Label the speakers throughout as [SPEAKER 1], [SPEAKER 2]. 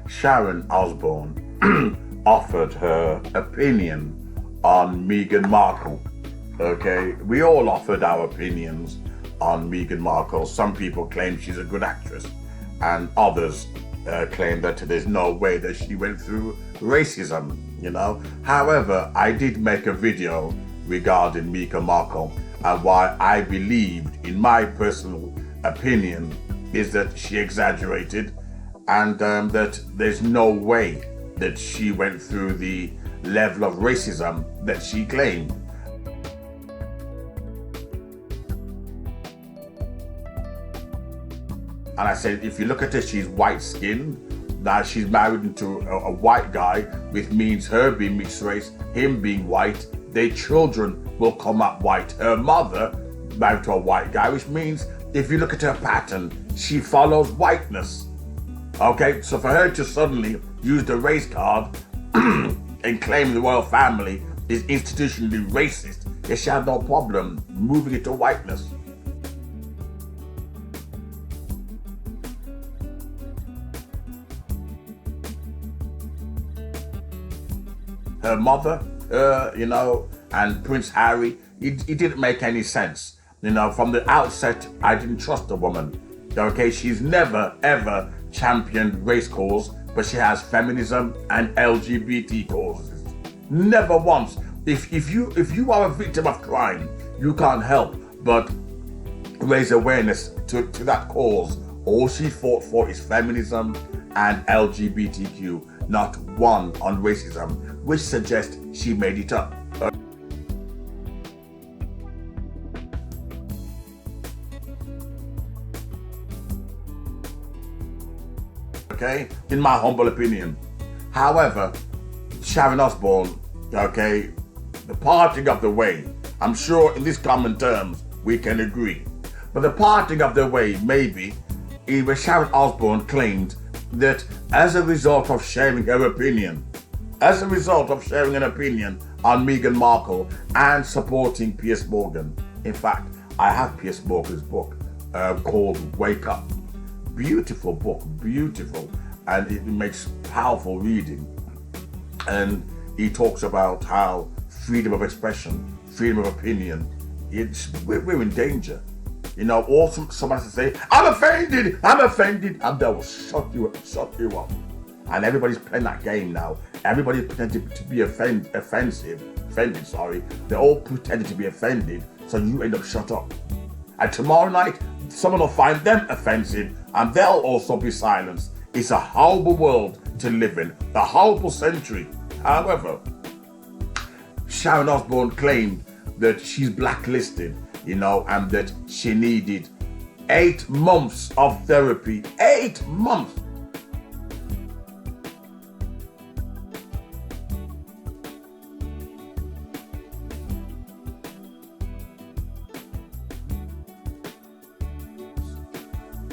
[SPEAKER 1] Sharon Osbourne offered her opinion on Meghan Markle. Okay, we all offered our opinions on Meghan Markle. Some people claim she's a good actress, and others claim that there's no way that she went through racism, you know. However, I did make a video regarding Meghan Markle, and why I believed, in my personal opinion, is that she exaggerated, and that there's no way that she went through the level of racism that she claimed. And I said, if you look at her, she's white-skinned. Now she's married into a white guy, which means her being mixed race, him being white, their children will come up white. Her mother married to a white guy, which means if you look at her pattern, she follows whiteness. Okay, so for her to suddenly use the race card and claim the royal family is institutionally racist, she had no problem moving it to whiteness. Her mother, you know, and Prince Harry, it didn't make any sense. You know, from the outset, I didn't trust the woman. Okay, she's never, ever championed race cause, but she has feminism and LGBT causes. Never once. If you are a victim of crime, you can't help but raise awareness to that cause. All she fought for is feminism and LGBTQ, not one on racism, which suggests she made it up. Okay, in my humble opinion. However, Sharon Osbourne, okay, the parting of the way, I'm sure in these common terms we can agree, but the parting of the way maybe even Sharon Osbourne claimed that as a result of sharing her opinion, as a result of sharing an opinion on Meghan Markle and supporting Piers Morgan. In fact, I have Piers Morgan's book called Wake Up. Beautiful book, beautiful, and it makes powerful reading. And he talks about how freedom of expression, freedom of opinion, we're in danger. You know, or somebody has to say, I'm offended, and they will shut you up. And everybody's playing that game now. Everybody's pretending to be offended. They're all pretending to be offended, so you end up shut up. And tomorrow night, someone will find them offensive, and they'll also be silenced. It's a horrible world to live in, a horrible century. However, Sharon Osbourne claimed that she's blacklisted, you know, and that she needed 8 months of therapy. 8 months.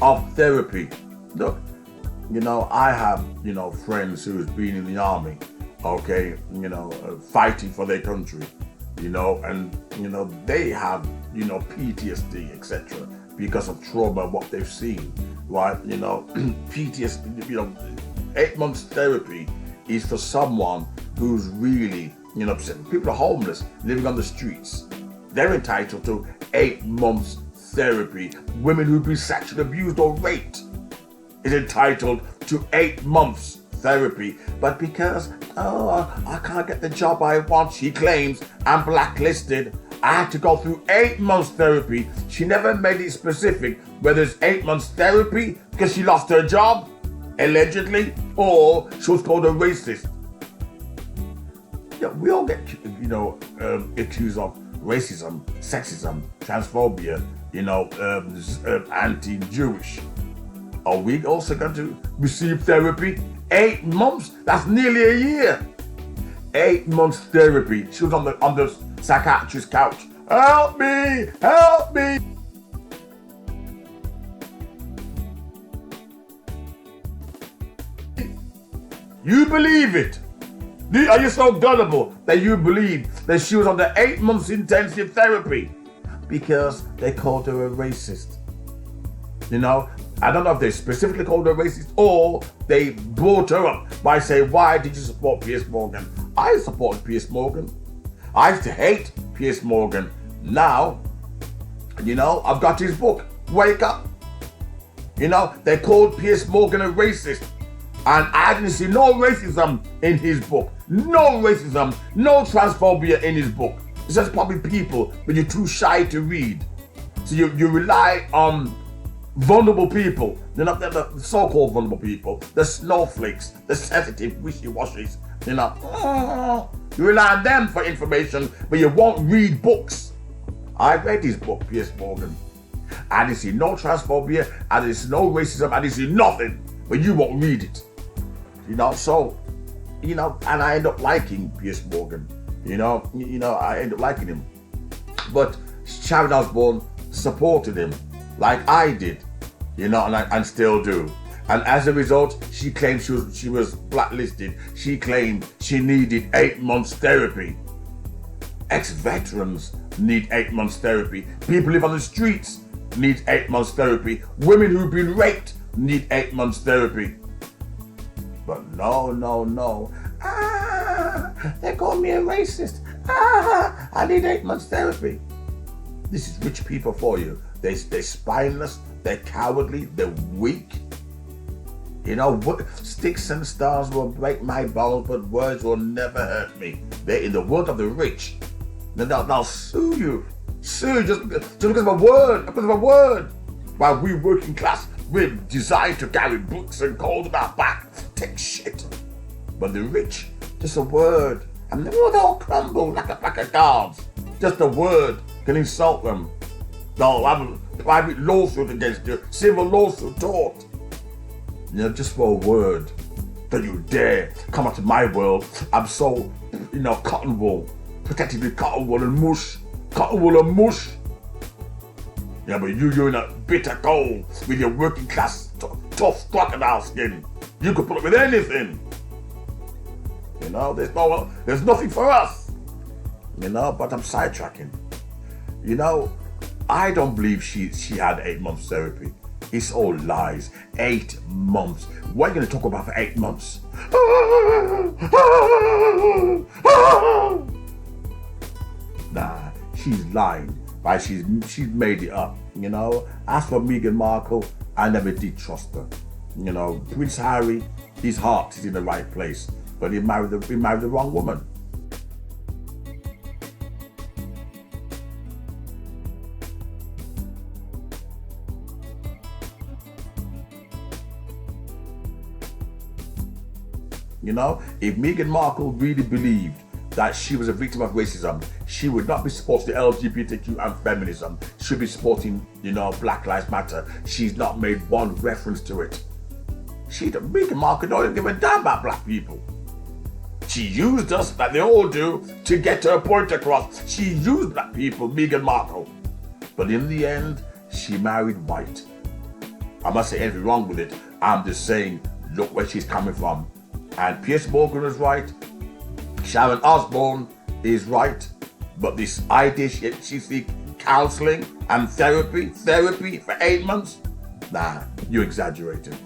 [SPEAKER 1] Of therapy. Look, you know, I have, you know, friends who's been in the army, okay, you know, fighting for their country, you know, and, you know, they have, you know, PTSD, etc., because of trauma, what they've seen, right? You know, PTSD, you know, 8 months therapy is for someone who's really, you know, people are homeless, living on the streets. They're entitled to 8 months therapy. Women who've been sexually abused or raped is entitled to 8 months therapy. But because, I can't get the job I want, she claims, I'm blacklisted, I had to go through 8 months therapy. She never made it specific whether it's 8 months therapy because she lost her job, allegedly, or she was called a racist. Yeah, we all get, you know, accused of racism, sexism, transphobia, you know, anti-Jewish. Are we also going to receive therapy? 8 months? That's nearly a year. 8 months therapy. She was on the psychiatrist's couch. Help me! Help me! You believe it? Are you so gullible that you believe that she was under 8 months intensive therapy? Because they called her a racist. You know, I don't know if they specifically called her racist or they brought her up by saying, why did you support Piers Morgan? I support Piers Morgan. I used to hate Piers Morgan. Now, I've got his book, Wake Up. They called Piers Morgan a racist. And I didn't see no racism in his book. No racism, no transphobia in his book. It's just probably people, but you're too shy to read. So you rely on vulnerable people, the so-called vulnerable people, the snowflakes, the sensitive wishy-washies, You rely on them for information, but you won't read books. I read his book, Piers Morgan. I didn't see no transphobia, I didn't see no racism, I didn't see nothing, but you won't read it. And I end up liking Piers Morgan. I end up liking him. But Sharon Osbourne supported him like I did, and still do. And as a result, she claimed she was blacklisted. She claimed she needed 8 months therapy. Ex-veterans need 8 months therapy. People live on the streets need 8 months therapy. Women who've been raped need 8 months therapy. But no. They call me a racist. I need 8 months therapy. This is rich people for you. They're spineless, they're cowardly, they're weak. Sticks and stars will break my bones, but words will never hurt me. They're in the world of the rich. They'll sue you. Just because of a word. While we working class, we're designed to carry books and gold on our back. Take shit. But the rich, just a word, and they'll crumble like a pack of cards. Just a word can insult them. They'll have a private lawsuit against you, civil lawsuit taught. Just for a word. Don't you dare come out of my world. I'm so, cotton wool, protected with cotton wool and mush. Cotton wool and mush. Yeah, but you're in a bitter cold with your working class tough crocodile skin. You could put up with anything. There's nothing for us. But I'm sidetracking. I don't believe she had 8 months therapy. It's all lies. 8 months. What are you going to talk about for 8 months? Nah, she's lying. Right? She's made it up. As for Meghan Markle, I never did trust her. Prince Harry, his heart is in the right place, but he married the wrong woman. If Meghan Markle really believed that she was a victim of racism, she would not be supporting the LGBTQ and feminism. She'd be supporting, Black Lives Matter. She's not made one reference to it. Meghan Markle don't even give a damn about black people. She used us, like they all do, to get her point across. She used black people, Meghan Markle. But in the end, she married white. I'm not saying anything wrong with it. I'm just saying, look where she's coming from. And Piers Morgan is right. Sharon Osbourne is right. But this idea she seeks counseling and therapy for 8 months? Nah, you're exaggerating.